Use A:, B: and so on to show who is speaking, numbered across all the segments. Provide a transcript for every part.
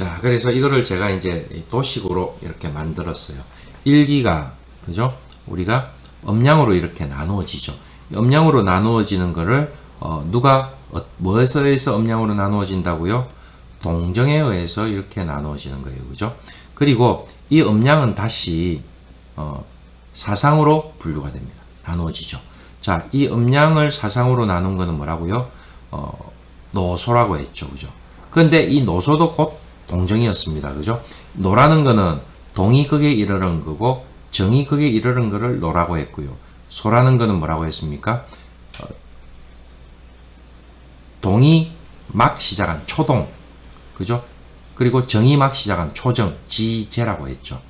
A: 자, 그래서 이거를 제가 이제 도식으로 이렇게 만들었어요. 1기가, 그죠? 우리가 음량으로 이렇게 나누어지죠. 음량으로 나누어지는 거를, 누가, 무엇에 의해서 음량으로 나누어진다고요? 동정에 의해서 이렇게 나누어지는 거예요. 그죠? 그리고 이 음량은 다시, 사상으로 분류가 됩니다. 나누어지죠. 자, 이 음량을 사상으로 나눈 거는 뭐라고요? 노소라고 했죠. 그죠? 근데 이 노소도 곧 동정이었습니다. 그죠? 노라는 거는 동이 극에 이르는 거고 정이 극에 이르는 거를 노라고 했고요. 소라는 거는 뭐라고 했습니까? 동이 막 시작한 초동. 그죠? 그리고 정이 막 시작한 초정, 지제라고 했죠.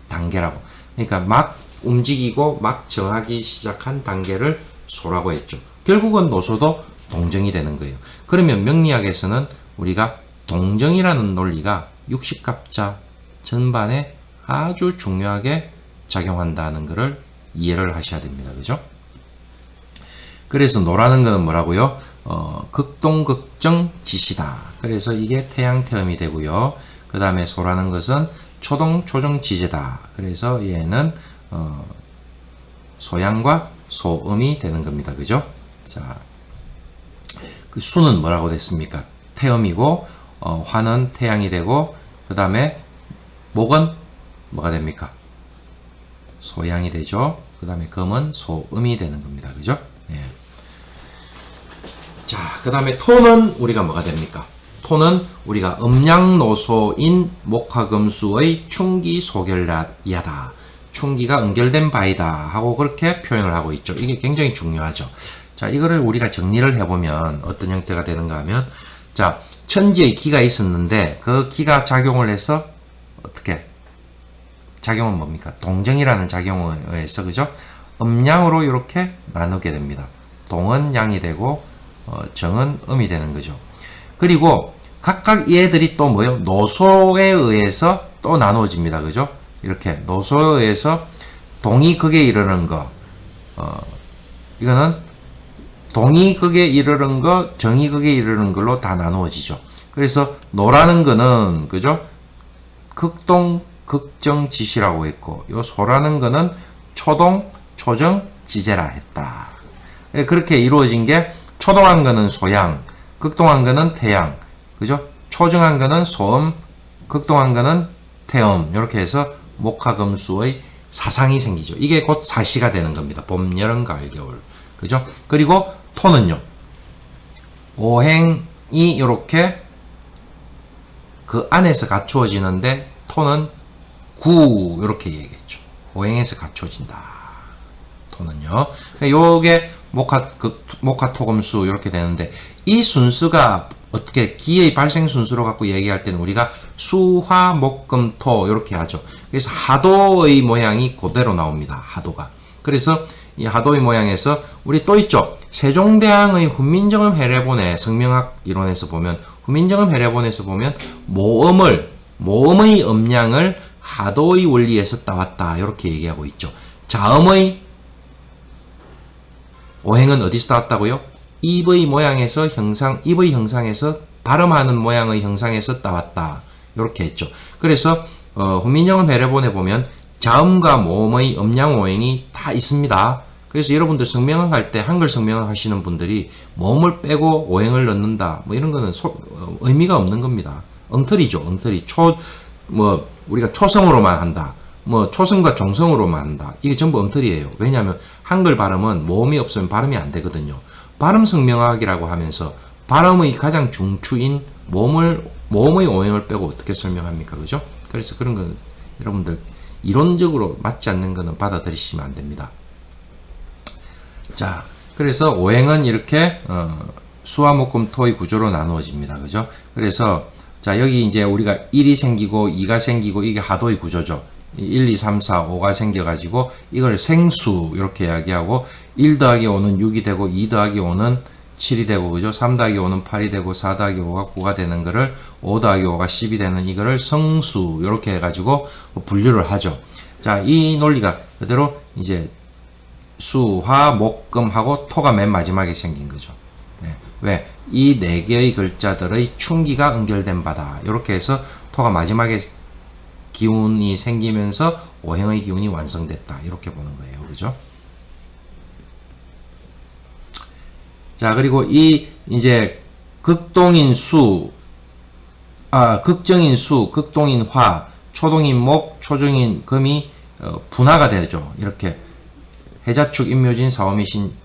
A: 단계라고. 그러니까 막 움직이고 막 정하기 시작한 단계를 소라고 했죠. 결국은 노소도 동정이 되는 거예요. 그러면 명리학에서는 우리가 동정이라는 논리가 육식갑자 전반에 아주 중요하게 작용한다는 것을 이해를 하셔야 됩니다. 그죠? 그래서 노라는 것은 뭐라고요? 극동극정 지시다. 그래서 이게 태양태음이 되고요. 그 다음에 소라는 것은 초동초정 지제다. 그래서 얘는 소양과 소음이 되는 겁니다. 그죠? 자, 그 수는 뭐라고 됐습니까? 태음이고 화는 태양이 되고 그 다음에 목은 뭐가 됩니까? 소양이 되죠. 그 다음에 금은 소음이 되는 겁니다. 그죠? 예. 자, 그 다음에 토는 우리가 뭐가 됩니까? 토는 우리가 음양노소인 목화금수의 충기소결야다. 충기가 응결된 바이다 하고 그렇게 표현을 하고 있죠. 이게 굉장히 중요하죠. 자, 이거를 우리가 정리를 해보면 어떤 형태가 되는가 하면, 자, 천지의 기가 있었는데 그 기가 작용을 해서 어떻게? 작용은 뭡니까? 동정이라는 작용에 의해서, 그죠? 음양으로 이렇게 나누게 됩니다. 동은 양이 되고 정은 음이 되는 거죠. 그리고 각각 얘들이 또 뭐요? 노소에 의해서 또 나누어집니다. 그죠? 이렇게 노소에 의해서 동이 극에 이르는 거, 이거는 동이 극에 이르는 거, 정이 극에 이르는 걸로 다 나누어지죠. 그래서 노라는 거는, 그죠? 극동, 극정, 지시라고 했고, 요 소라는 거는 초동, 초정, 지제라 했다. 그렇게 이루어진 게 초동한 거는 소양, 극동한 거는 태양, 그죠? 초정한 거는 소음, 극동한 거는 태음, 이렇게 해서 목화금수의 사상이 생기죠. 이게 곧 사시가 되는 겁니다. 봄, 여름, 가을, 겨울. 그죠? 그리고 토는요. 오행이 이렇게 그 안에서 갖추어지는데 토는 구 이렇게 얘기했죠. 오행에서 갖추어진다. 토는요. 요게 목화토금수 이렇게 되는데 이 순수가 어떻게 기의 발생 순수로 갖고 얘기할 때는 우리가 수화목금토 이렇게 하죠. 그래서 하도의 모양이 그대로 나옵니다. 하도가. 그래서 이 하도의 모양에서 우리 또 있죠. 세종대왕의 훈민정음 해례본의 성명학 이론에서 보면 훈민정음 해례본에서 보면 모음의 음량을 하도의 원리에서 따왔다 이렇게 얘기하고 있죠. 자음의 오행은 어디서 따왔다고요? 입의 모양에서 입의 형상에서 발음하는 모양의 형상에서 따왔다 이렇게 했죠. 그래서 훈민정음 해례본에 보면 자음과 모음의 음량 오행이 다 있습니다. 그래서 여러분들 성명학 할 때 한글 성명학 하시는 분들이 모음을 빼고 오행을 넣는다 뭐 이런 거는 의미가 없는 겁니다. 엉터리죠. 엉터리. 우리가 초성으로만 한다. 초성과 종성으로만 한다. 이게 전부 엉터리예요. 왜냐하면 한글 발음은 모음이 없으면 발음이 안 되거든요. 발음 성명학이라고 하면서 발음의 가장 중추인 모음의 오행을 빼고 어떻게 설명합니까? 그죠? 그래서 그런 건 여러분들 이론적으로 맞지 않는 거는 받아들이시면 안 됩니다. 자, 그래서 오행은 이렇게 수화목금토의 구조로 나누어집니다. 그죠? 그래서 자, 여기 이제 우리가 1이 생기고 2가 생기고 이게 하도의 구조죠. 1, 2, 3, 4, 5가 생겨가지고 이걸 생수 이렇게 이야기하고 1 더하기 5는 6이 되고 2 더하기 5는 7이 되고 그죠? 3 더하기 5는 8이 되고 4 더하기 5가 9가 되는 거를 5 더하기 5가 10이 되는 이거를 성수 이렇게 해가지고 분류를 하죠. 자, 이 논리가 그대로 이제 수, 화, 목, 금 하고 토가 맨 마지막에 생긴 거죠. 네. 왜? 이 네 개의 글자들의 충기가 응결된 바다. 이렇게 해서 토가 마지막에 기운이 생기면서 오행의 기운이 완성됐다. 이렇게 보는 거예요. 그죠? 자, 그리고 이 이제 극동인 수, 극정인 수, 극동인 화, 초동인 목, 초정인 금이 분화가 되죠. 이렇게 해자축, 임묘진, 사오미,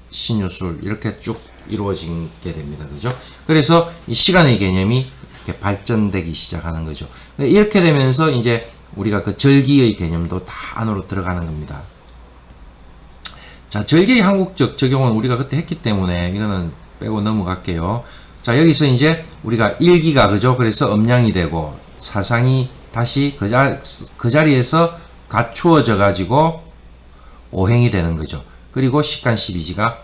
A: 신유술 이렇게 쭉 이루어지게 됩니다. 그죠? 그래서 이 시간의 개념이 이렇게 발전되기 시작하는 거죠. 이렇게 되면서 이제 우리가 그 절기의 개념도 다 안으로 들어가는 겁니다. 자, 절기의 한국적 적용은 우리가 그때 했기 때문에 이거는 빼고 넘어갈게요. 자, 여기서 이제 우리가 일기가 그죠? 그래서 음양이 되고 사상이 다시 그 자리에서 갖추어져 가지고 오행이 되는 거죠. 그리고 식간 12지가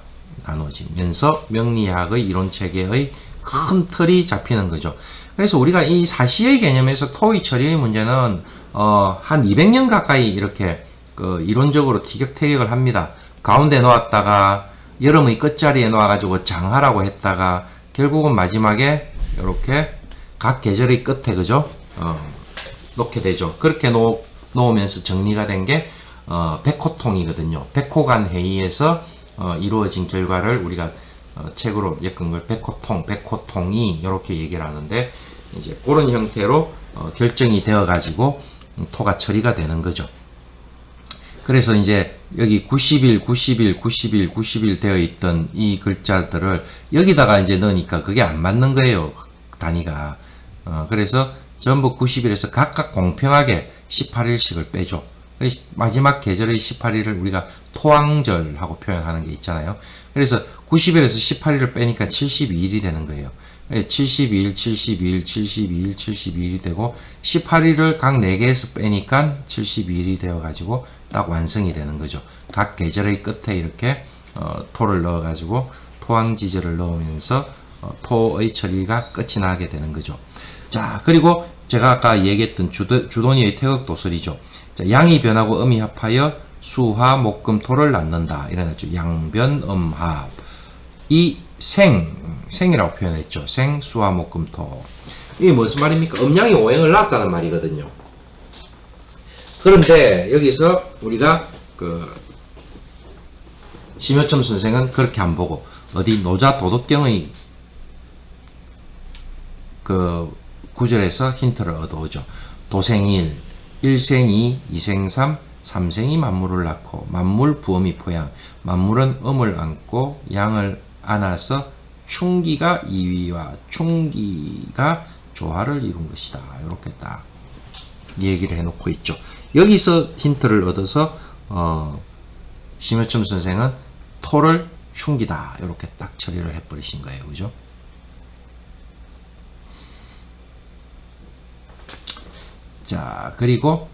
A: 나눠지면서 명리학의 이론 체계의 큰 틀이 잡히는 거죠. 그래서 우리가 이 사시의 개념에서 토의 처리의 문제는 한 200년 가까이 이렇게 그 이론적으로 티격태격을 합니다. 가운데 놓았다가 여름의 끝자리에 놓아가지고 장하라고 했다가 결국은 마지막에 이렇게 각 계절의 끝에 그죠? 놓게 되죠. 그렇게 놓으면서 정리가 된 게 백호통이거든요. 백호간 회의에서 이루어진 결과를 우리가 책으로 엮은 걸 백호통이 이렇게 얘기를 하는데 이제 그런 형태로 결정이 되어 가지고 토가 처리가 되는 거죠. 그래서 이제 여기 90일 되어 있던 이 글자들을 여기다가 이제 넣으니까 그게 안 맞는 거예요. 단위가. 그래서 전부 90일에서 각각 공평하게 18일씩을 빼줘. 마지막 계절의 18일을 우리가 토왕절하고 표현하는 게 있잖아요. 그래서 90일에서 18일을 빼니까 72일이 되는 거예요. 72일이 되고 18일을 각 4개에서 빼니까 72일이 되어가지고 딱 완성이 되는 거죠. 각 계절의 끝에 이렇게 토를 넣어가지고 토왕지절을 넣으면서 토의 처리가 끝이 나게 되는 거죠. 자, 그리고 제가 아까 얘기했던 주돈이의 태극도설이죠. 자, 양이 변하고 음이 합하여 수화, 목금, 토를 낳는다. 이래놨죠. 양변, 음합. 이 생이라고 표현했죠. 생, 수화, 목금, 토. 이게 무슨 말입니까? 음양이 오행을 낳았다는 말이거든요. 그런데 여기서 우리가 심여첨 선생은 그렇게 안 보고 어디 노자 도덕경의 구절에서 힌트를 얻어오죠. 도생일, 일생이, 이생삼, 삼생이 만물을 낳고 만물 부음이 포양, 만물은 음을 안고 양을 안아서 충기가 이위와 충기가 조화를 이룬 것이다. 이렇게 딱 얘기를 해놓고 있죠. 여기서 힌트를 얻어서 심여첨 선생은 토를 충기다. 이렇게 딱 처리를 해버리신 거예요. 그죠? 자, 그리고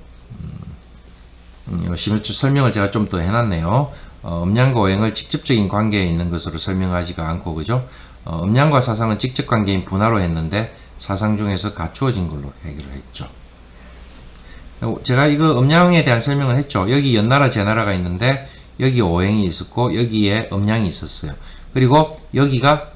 A: 심여첨 설명을 제가 좀 더 해놨네요. 음양과 오행을 직접적인 관계에 있는 것으로 설명하지가 않고, 그죠? 음양과 사상은 직접 관계인 분화로 했는데 사상 중에서 갖추어진 걸로 해결을 했죠. 제가 이거 음양에 대한 설명을 했죠. 여기 연나라 제나라가 있는데 여기 오행이 있었고 여기에 음양이 있었어요. 그리고 여기가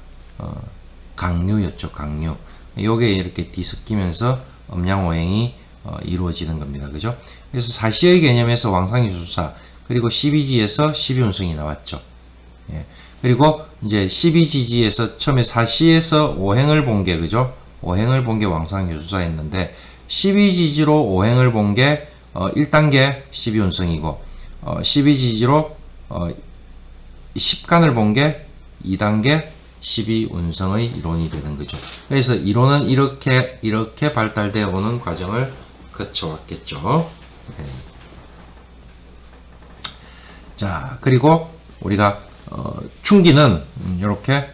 A: 강류였죠. 강류. 요게 이렇게 뒤섞이면서 음양 오행이 이루어지는 겁니다. 그죠? 그래서 사시의 개념에서 왕상유수사, 그리고 12지에서 12운성이 나왔죠. 예. 그리고 이제 12지지에서 처음에 사시에서 오행을 본 게, 그죠? 오행을 본 게 왕상유수사였는데 12지지로 오행을 본 게 1단계 12운성이고 12지지로 10간을 본 게 2단계 12운성의 이론이 되는 거죠. 그래서 이론은 이렇게 발달되어 오는 과정을 거쳐왔겠죠. 네. 자, 그리고 우리가 충기는 이렇게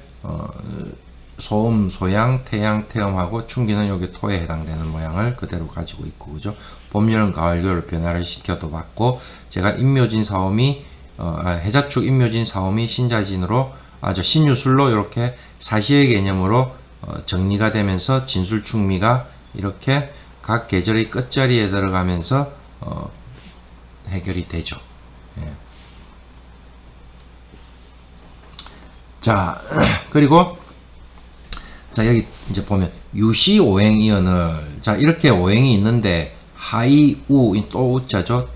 A: 소음, 소양, 태양, 태음하고 충기는 여기 토에 해당되는 모양을 그대로 가지고 있고, 그죠? 봄, 여름, 가을, 겨울 변화를 시켜도 봤고, 제가 임묘진 사오미, 해자축 임묘진 사오미 신자진으로 신유술로 이렇게 사시의 개념으로 정리가 되면서 진술충미가 이렇게 각 계절의 끝자리에 들어가면서 해결이 되죠. 예. 자, 그리고 자, 여기 이제 보면 유시 오행이언을, 자, 이렇게 오행이 있는데 하이 또 우자죠.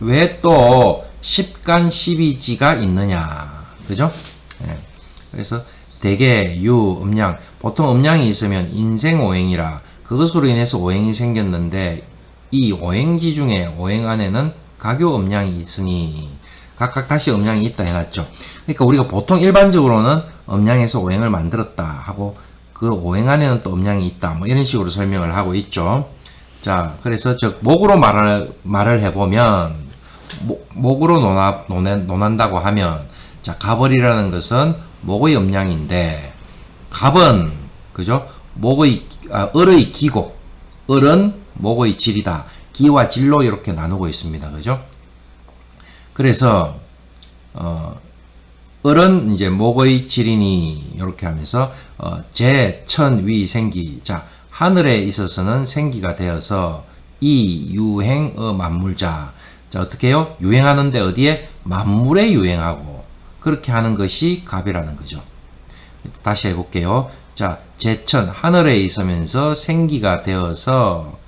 A: 왜 또 10간 12지가 있느냐, 그죠? 예. 그래서 대개 음양, 보통 음양이 있으면 인생 오행이라 그것으로 인해서 오행이 생겼는데, 이 오행지 중에 오행 안에는 가교 음양이 있으니 각각 다시 음양이 있다 해놨죠. 그러니까 우리가 보통 일반적으로는 음양에서 오행을 만들었다 하고, 그 오행 안에는 또 음양이 있다, 뭐 이런 식으로 설명을 하고 있죠. 자, 그래서 목으로 말을 해보면, 목으로 논한다고 하면, 자, 갑을이라는 것은 목의 음양인데, 갑은, 그죠? 을의 기고, 을은 목의 질이다. 기와 질로 이렇게 나누고 있습니다. 그죠? 그래서, 을은 이제 목의 질이니, 이렇게 하면서, 재, 천, 위, 생기. 자, 하늘에 있어서는 생기가 되어서, 이, 유행, 만물자. 자, 어떻게 해요? 유행하는데 어디에? 만물에 유행하고, 그렇게 하는 것이 갑이라는 거죠. 다시 해볼게요. 자, 제천, 하늘에 있으면서 생기가 되어서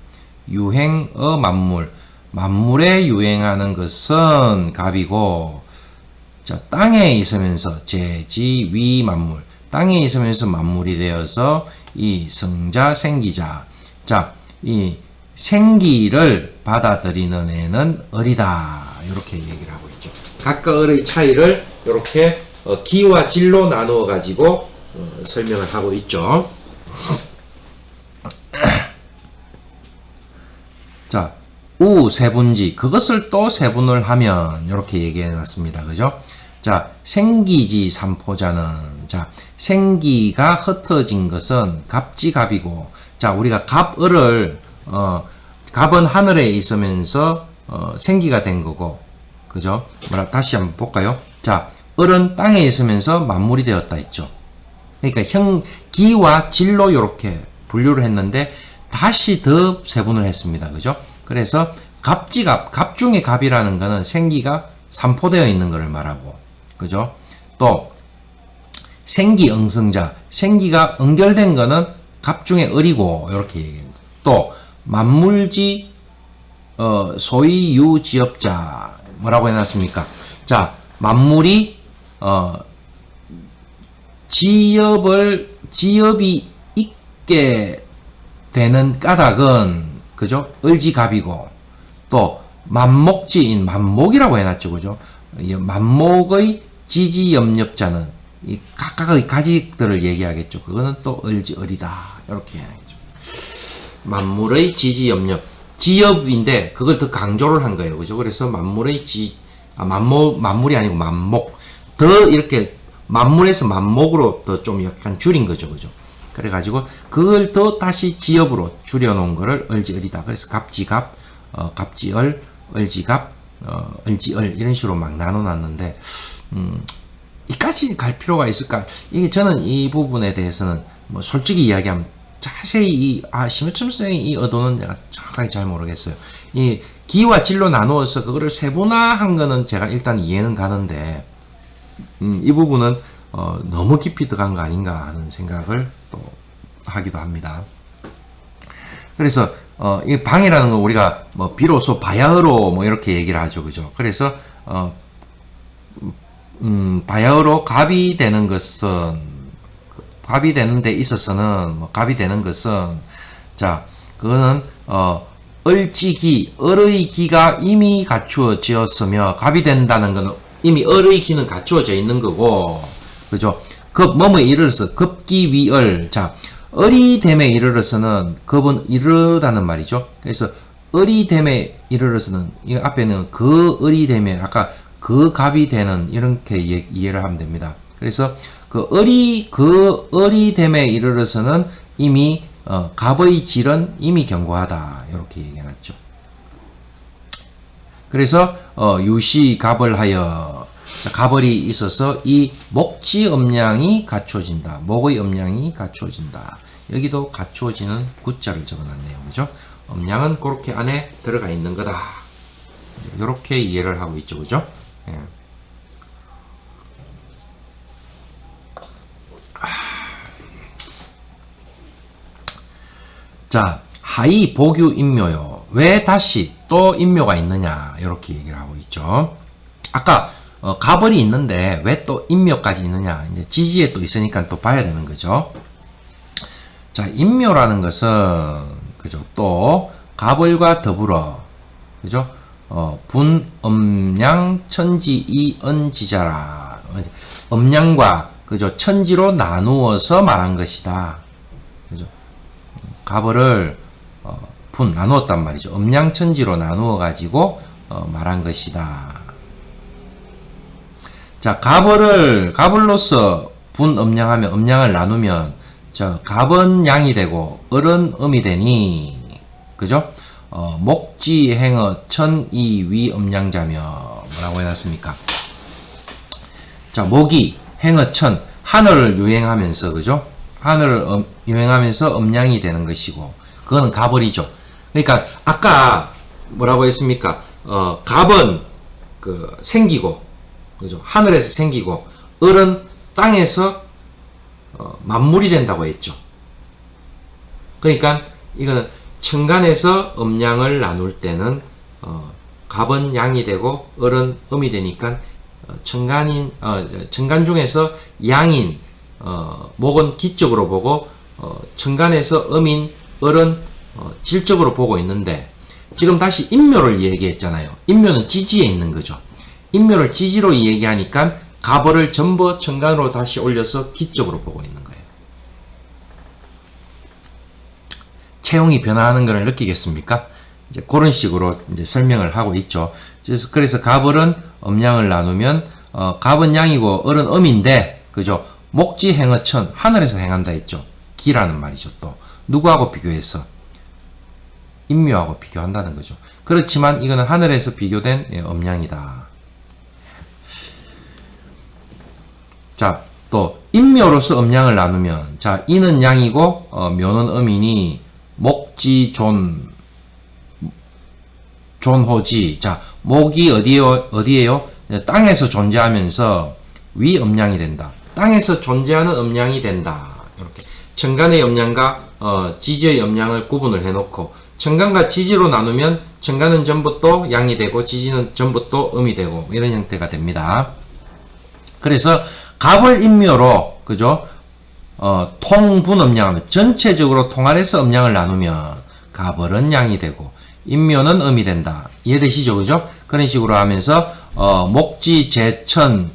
A: 유행의 만물, 만물에 유행하는 것은 갑이고, 자, 땅에 있으면서 제지, 위, 만물, 땅에 있으면서 만물이 되어서 이 성자, 생기자. 자, 이 생기를 받아들이는 애는 을이다. 이렇게 얘기를 하고 있죠. 각각 을의 차이를 이렇게 기와 질로 나누어 가지고 설명을 하고 있죠. 자, 세분지, 그것을 또 세분을 하면 이렇게 얘기해 놨습니다. 그죠? 자, 생기지 삼포자는, 자, 생기가 흩어진 것은 갑지갑이고, 자, 우리가 갑을을 갑은 하늘에 있으면서 생기가 된 거고, 그죠? 다시 한번 볼까요? 자, 을은 땅에 있으면서 만물이 되었다 했죠. 그러니까 기와 질로 이렇게 분류를 했는데 다시 더 세분을 했습니다. 그죠? 그래서 갑지갑, 갑 중에 갑이라는 거는 생기가 삼포되어 있는 것을 말하고, 그죠? 또 생기 응성자, 생기가 응결된 거는 갑 중에 을이고, 이렇게 얘기합니다. 또 만물지 소위 유지업자, 뭐라고 해놨습니까? 자, 만물이 지업이 있게 되는 까닭은, 그죠? 을지갑이고, 또 만목지인, 만목이라고 해놨죠. 그죠? 만목의 지지염렵자는 이 각각의 가지들을 얘기하겠죠. 그거는 또 을지을이다. 이렇게 해야겠죠. 만물의 지지염렵, 지엽인데 그걸 더 강조를 한 거예요. 그죠? 그래서 만물의 만물이 아니고 만목. 더 이렇게 만물에서 만목으로 더 좀 약간 줄인 거죠. 그죠? 그래가지고 그걸 더 다시 지엽으로 줄여놓은 거를 을지을이다. 그래서 갑지갑, 갑지을, 을지갑, 을지을 이런 식으로 막 나눠놨는데, 이까지 갈 필요가 있을까? 이게 저는 이 부분에 대해서는 뭐 솔직히 이야기하면 자세히 심해점 선생의 이 의도는 내가 정확하게 잘 모르겠어요. 이 기와 질로 나누어서 그거를 세분화한 거는 제가 일단 이해는 가는데, 이 부분은 너무 깊이 들어간 거 아닌가 하는 생각을 또 하기도 합니다. 그래서 이 방이라는 건 우리가 뭐 비로소 바야흐로 뭐 이렇게 얘기를 하죠, 그죠? 그래서 바야흐로 갑이 되는 것은, 갑이 되는 데 있어서는 뭐 갑이 되는 것은, 자, 그거는 을지기, 을의 기가 이미 갖추어지었으며, 갑이 된다는 것은 이미 을의 기는 갖추어져 있는 거고, 그죠? 뭐뭐에 이르러서 급기 위을. 자, 을이 됨에 이르러서는, 급은 이르다는 말이죠. 그래서 을이 됨에 이르러서는, 이 앞에는 그 을이 됨에, 아까 그 갑이 되는, 이렇게 이해를 하면 됩니다. 그래서 그 을이 됨에 이르러서는 이미 갑의 질은 이미 견고하다. 이렇게 얘기해놨죠. 그래서 유시 갑을 하여, 자, 갑을이 있어서 이 목지 음량이 갖추어진다. 목의 음량이 갖추어진다. 여기도 갖추어지는 구자를 적어놨네요. 그죠? 음량은 그렇게 안에 들어가 있는 거다. 이렇게 이해를 하고 있죠. 그죠? 예. 자, 하이 복유 인묘요. 왜 다시 또 인묘가 있느냐 이렇게 얘기를 하고 있죠. 아까 가벌이 있는데 왜 또 인묘까지 있느냐, 이제 지지에 또 있으니까 또 봐야 되는 거죠. 자, 인묘라는 것은 그죠, 또 가벌과 더불어 그죠, 분 음양 천지 이언지자라, 음양과 그죠 천지로 나누어서 말한 것이다. 그죠, 가벌을 분 나누었단 말이죠. 음양 천지로 나누어 가지고 말한 것이다. 자, 가벌로서 분 음양하면, 음양을 나누면 저 갑은 양이 되고 을은 음이 되니, 그죠? 목지 행어 천이 위 음양자며 뭐라고 해놨습니까? 자, 목이 행어 천, 하늘을 유행하면서, 그죠? 하늘을 유행하면서 음양이 되는 것이고, 그거는 가벌이죠. 그러니까 아까 뭐라고 했습니까? 갑은 그 생기고, 그죠? 하늘에서 생기고, 을은 땅에서 만물이 된다고 했죠. 그러니까 이거는 천간에서 음양을 나눌 때는 갑은 양이 되고 을은 음이 되니까 천간 중에서 양인 목은 기적으로 보고 천간에서 음인 을은 질적으로 보고 있는데, 지금 다시 인묘를 얘기했잖아요. 인묘는 지지에 있는 거죠. 인묘를 지지로 얘기하니까 가벌을 전부 천간으로 다시 올려서 기적으로 보고 있는 거예요. 체형이 변화하는 것을 느끼겠습니까? 이제 그런 식으로 이제 설명을 하고 있죠. 그래서 가벌은 음양을 나누면 갑은 양이고 을은 음인데, 그죠? 목지 행어천, 하늘에서 행한다 했죠. 기라는 말이죠. 또 누구하고 비교해서? 인묘하고 비교한다는 거죠. 그렇지만 이거는 하늘에서 비교된 음양이다. 자, 또 인묘로서 음양을 나누면, 자, 인은 양이고 묘는 음이니 목지 존호지. 자, 목이 어디에요? 땅에서 존재하면서 위 음양이 된다. 땅에서 존재하는 음양이 된다. 이렇게 천간의 음양과 지지의 음양을 구분을 해놓고, 천간과 지지로 나누면 천간은 전부 또 양이 되고 지지는 전부 또 음이 되고 이런 형태가 됩니다. 그래서 갑을인묘로, 그죠? 통분 음양하면 전체적으로 통할해서 음양을 나누면 갑을은 양이 되고 인묘는 음이 된다. 이해되시죠? 그죠? 그런 식으로 하면서 목지 제천,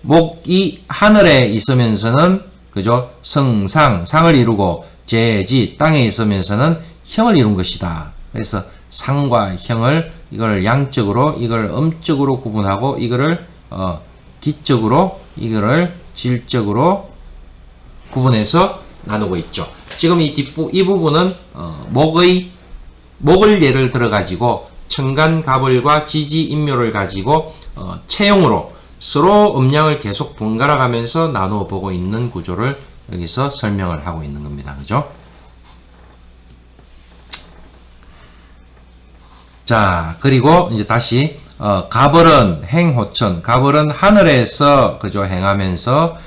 A: 목이 하늘에 있으면서는, 그죠? 성상, 상을 이루고 제지, 땅에 있으면서는 형을 이룬 것이다. 그래서 상과 형을, 이걸 양적으로, 이걸 음적으로 구분하고, 이거를 기적으로, 이거를 질적으로 구분해서 나누고 있죠. 지금 이 부분은 목을 예를 들어 가지고 천간 가벌과 지지 인묘를 가지고 체형으로 서로 음양을 계속 번갈아 가면서 나누어 보고 있는 구조를 여기서 설명을 하고 있는 겁니다. 그죠? 자, 그리고 이제 다시 가벌은 행호천, 가벌은 하늘에서, 그죠, 행하면서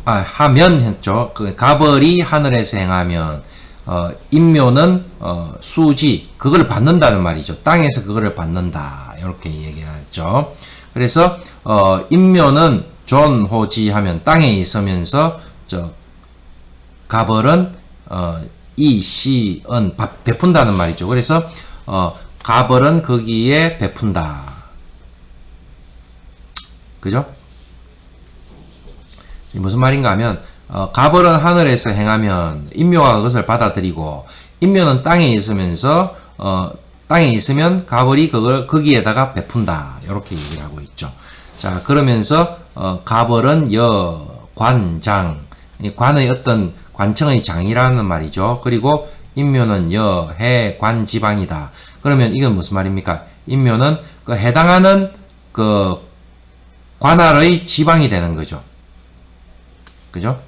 A: 하면 했죠. 그 가벌이 하늘에서 행하면 인묘는 수지, 그걸 받는다는 말이죠. 땅에서 그거를 받는다. 이렇게 얘기하죠. 그래서 인묘는 존호지 하면 땅에 있으면서, 가벌은 이시은 베푼다는 말이죠. 그래서 가벌은 거기에 베푼다. 그죠? 무슨 말인가 하면 가벌은 하늘에서 행하면 인묘가 그것을 받아들이고, 인묘는 땅에 있으면서 땅에 있으면 가벌이 그걸 거기에다가 베푼다. 이렇게 얘기를 하고 있죠. 자, 그러면서 가벌은 관장, 관의 어떤 관청의 장이라는 말이죠. 그리고 인묘는 관지방이다. 그러면 이건 무슨 말입니까? 인묘는 그 해당하는 그 관할의 지방이 되는 거죠. 그죠?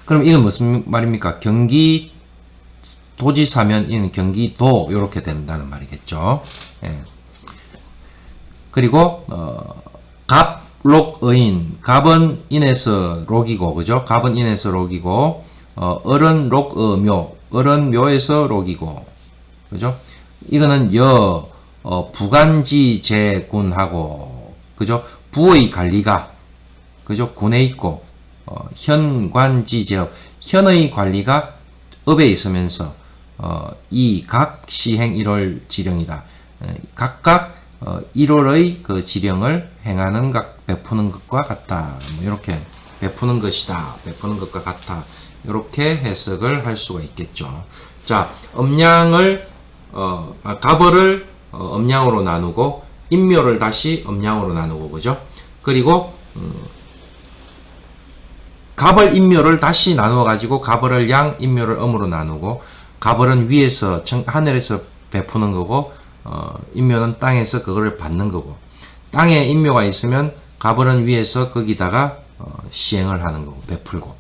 A: 그럼 이건 무슨 말입니까? 경기도지사면 이는 경기도 이렇게 된다는 말이겠죠. 예. 그리고 갑록의인, 갑은 인에서 록이고, 그죠? 갑은 인에서 록이고, 어른 록어묘 어른 묘에서 록이고 그죠? 이거는 부간지 제군하고 그죠? 부의 관리가 그죠? 군에 있고 현관지 제업 현의 관리가 업에 있으면서 이 각 시행 1월 지령이다. 각각 1월의 그 지령을 행하는 각 베푸는 것과 같다. 뭐 이렇게 베푸는 것이다. 베푸는 것과 같아. 이렇게 해석을 할 수가 있겠죠. 자, 갑을을 음양으로 나누고 인묘를 다시 음양으로 나누고 그죠? 그리고 갑을 인묘를 다시 나누어 가지고 갑을 양 인묘를 음으로 나누고 갑을은 위에서 하늘에서 베푸는 거고 인묘는 땅에서 그거를 받는 거고 땅에 인묘가 있으면 갑을은 위에서 거기다가 시행을 하는 거고 베풀고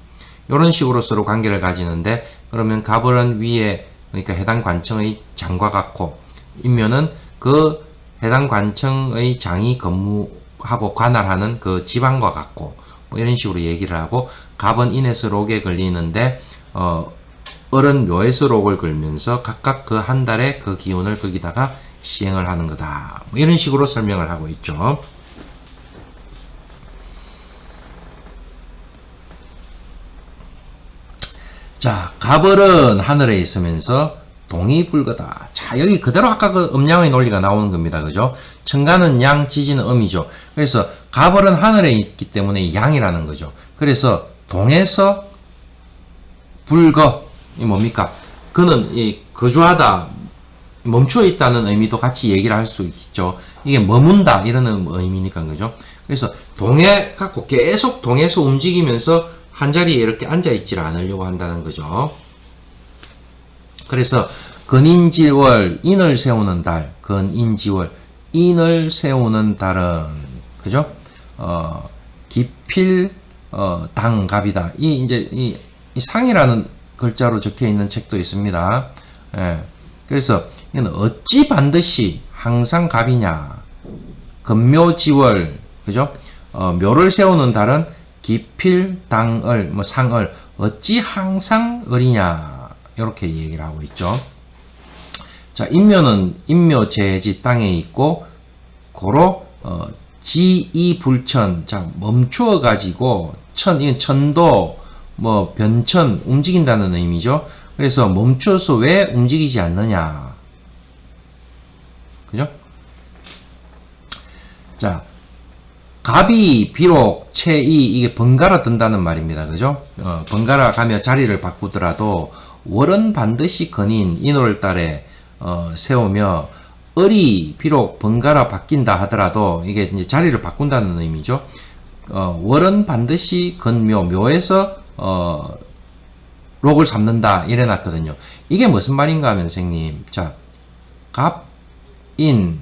A: 이런 식으로 서로 관계를 가지는데 그러면 갑을은 위에 그러니까 해당 관청의 장과 같고 인묘는 그 해당 관청의 장이 근무하고 관할하는 그 지방과 같고 뭐 이런 식으로 얘기를 하고 갑은 인에서 록에 걸리는데 을은 묘에서 록을 걸면서 각각 그 한 달에 그 기운을 거기다가 시행을 하는 거다. 뭐 이런 식으로 설명을 하고 있죠. 자, 갑을은 하늘에 있으면서 동이불거다. 자, 여기 그대로 아까 그 음양의 논리가 나오는 겁니다. 그죠? 천간은 양, 지지는 음이죠. 그래서 갑을은 하늘에 있기 때문에 양이라는 거죠. 그래서 동에서 불거, 이 뭡니까? 그는 거주하다, 멈추어 있다는 의미도 같이 얘기를 할 수 있죠. 이게 머문다, 이런 의미니까, 그죠? 그래서 동에 갖고 계속 동에서 움직이면서 한 자리에 이렇게 앉아있지를 않으려고 한다는 거죠. 그래서 근인지월 인을 세우는 달, 근인지월 인을 세우는 달은 그죠? 기필 당갑이다. 이 상이라는 글자로 적혀 있는 책도 있습니다. 예. 그래서 이는 어찌 반드시 항상 갑이냐? 근묘지월 그죠? 묘를 세우는 달은 기필 당을 뭐 상을 어찌 항상 을이냐? 이렇게 얘기를 하고 있죠. 자, 인묘는 인묘 제지 땅에 있고 고로 지이불천 자 멈추어 가지고 이건 천도 뭐 변천 움직인다는 의미죠. 그래서 멈춰서 왜 움직이지 않느냐? 그죠? 자, 갑이 비록 체이 이게 번갈아 든다는 말입니다. 그죠? 번갈아 가며 자리를 바꾸더라도 월은 반드시 근인 인월달에 세우며 을이 비록 번갈아 바뀐다 하더라도 이게 이제 자리를 바꾼다는 의미죠. 월은 반드시 근묘 묘에서 록을 삼는다 이래 놨거든요. 이게 무슨 말인가 하면 선생님 자 갑인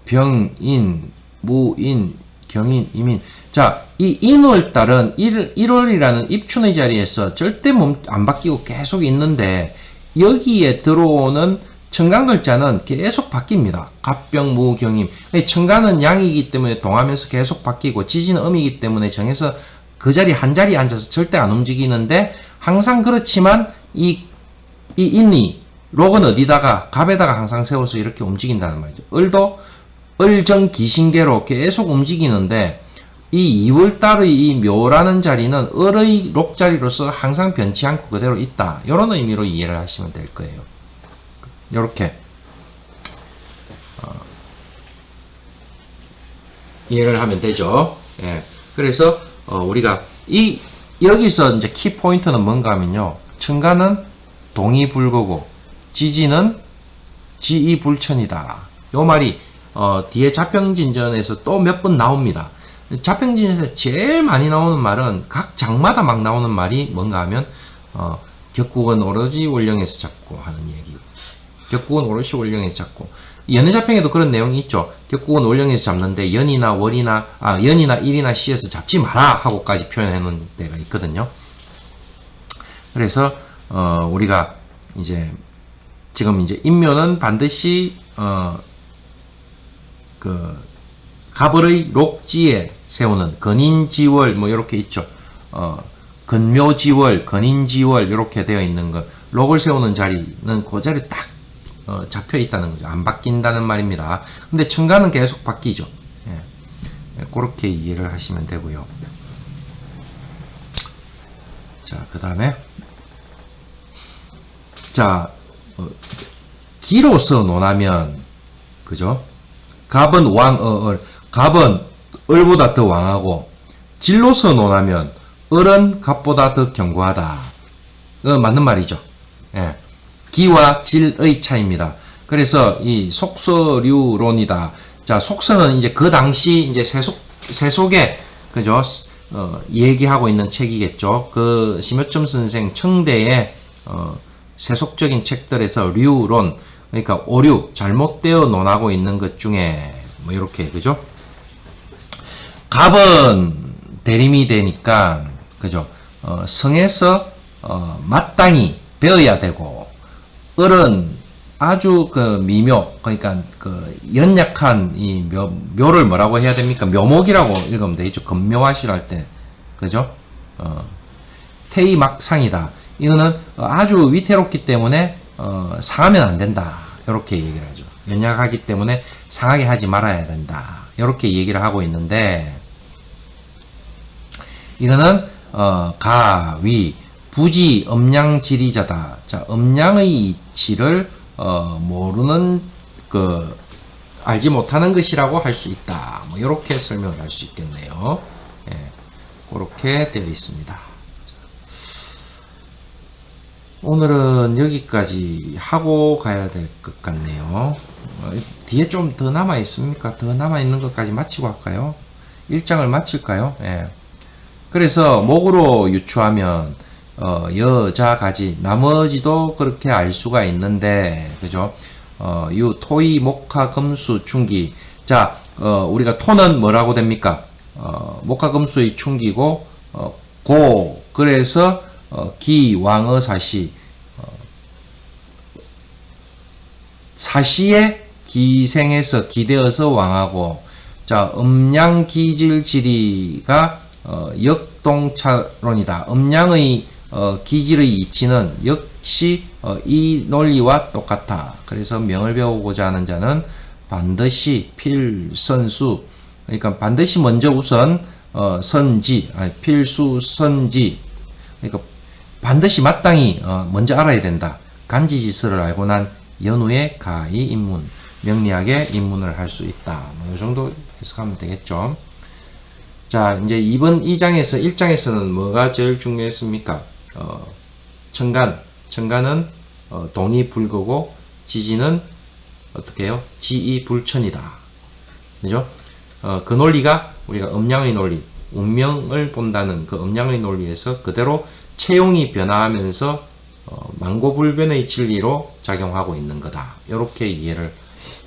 A: 병인 무인 경인 이민 자 이 인월달은 1월이라는 입춘의 자리에서 절대 몸 안 바뀌고 계속 있는데 여기에 들어오는 천간 글자는 계속 바뀝니다. 갑병 무경임 천간은 양이기 때문에 동하면서 계속 바뀌고 지지는 음이기 때문에 정해서 그 자리 한 자리에 앉아서 절대 안 움직이는데 항상 그렇지만 이 인이 록은 어디다가 갑에다가 항상 세워서 이렇게 움직인다는 말이죠. 을도 을정기신계로 계속 움직이는데 이 2월달의 이 묘라는 자리는 을의 록 자리로서 항상 변치 않고 그대로 있다. 이런 의미로 이해를 하시면 될 거예요. 이렇게 이해를 하면 되죠. 예. 그래서 우리가 여기서 이제 키 포인트는 뭔가 하면요. 천간은 동이불거고 지지는 지이불천이다. 요 말이 뒤에 자평진전에서 또 몇 번 나옵니다. 자평진전에서 제일 많이 나오는 말은 각 장마다 막 나오는 말이 뭔가 하면 격국은 오로지 원령에서 잡고 하는 얘기. 격국은 오롯이 원령에서 잡고 연해자평에도 그런 내용이 있죠. 격국은 원령에서 잡는데 연이나 일이나 시에서 잡지 마라 하고까지 표현해 놓은 데가 있거든요. 그래서 우리가 이제 지금 이제 인묘는 반드시 그 갑을의 록지에 세우는 근인지월 뭐 이렇게 있죠. 근묘지월, 근인지월 이렇게 되어 있는 거 록을 세우는 자리는 그 자리에 딱 잡혀 있다는 거죠. 안 바뀐다는 말입니다. 근데 천간은 계속 바뀌죠. 예. 그렇게 이해를 하시면 되고요. 자, 그 다음에 자, 기로서 논하면 그죠? 갑은 왕, 갑은 을보다 더 왕하고 질로서 논하면 을은 갑보다 더 견고하다. 맞는 말이죠. 예. 기와 질의 차이입니다. 그래서 이 속서류론이다. 자, 속서는 이제 그 당시 이제 세속에 그죠? 얘기하고 있는 책이겠죠. 그 심여점 선생 청대의 세속적인 책들에서 류론, 그러니까 오류, 잘못되어 논하고 있는 것 중에 뭐 이렇게 그죠? 갑은 대림이 되니까 그죠? 성에서 마땅히 배워야 되고, 을은 아주 그 미묘, 그러니까 그 연약한 이 묘를 뭐라고 해야 됩니까? 묘목이라고 읽으면 되겠죠. 금묘화실 할 때, 그죠? 태의막상이다. 이거는 아주 위태롭기 때문에 상하면 안 된다. 이렇게 얘기를 하죠. 연약하기 때문에 상하게 하지 말아야 된다. 이렇게 얘기를 하고 있는데, 이거는 가위 부지 음양지리자다. 자, 음양의 이치를 모르는 그 알지 못하는 것이라고 할 수 있다. 뭐 이렇게 설명을 할 수 있겠네요. 예, 그렇게 되어 있습니다. 오늘은 여기까지 하고 가야 될 것 같네요. 뒤에 좀 더 남아 있습니까? 더 남아 있는 것까지 마치고 할까요? 1장을 마칠까요? 예. 그래서 목으로 유추하면 여자 가지 나머지도 그렇게 알 수가 있는데 그죠? 유 토이 목화 금수 충기. 자, 우리가 토는 뭐라고 됩니까? 목화 금수의 충기고 고 그래서 기 왕의 사시 사시에 기생해서 기대어서 왕하고 자 음양기질지리가 역동차론이다. 음양의 기질의 이치는 역시 이 논리와 똑같아. 그래서 명을 배우고자 하는 자는 반드시 필선수 그러니까 반드시 먼저 우선 선지 필수 선지 그러니까 반드시 마땅히 먼저 알아야 된다. 간지지설을 알고 난 연후에 가히 입문 명리학에 입문을 할 수 있다. 뭐 이 정도 해석하면 되겠죠. 자, 이제 이번 2장에서 1장에서는 뭐가 제일 중요했습니까? 천간은 동이 불거고 지지는 어떻게 해요? 지이 불천이다. 그죠? 그 논리가 우리가 음양의 논리, 운명을 본다는 그 음양의 논리에서 그대로 체용이 변화하면서 만고불변의 진리로 작용하고 있는 거다. 이렇게 이해를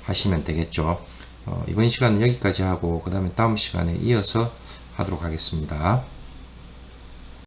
A: 하시면 되겠죠. 이번 시간은 여기까지 하고 그 다음에 다음 시간에 이어서 하도록 하겠습니다.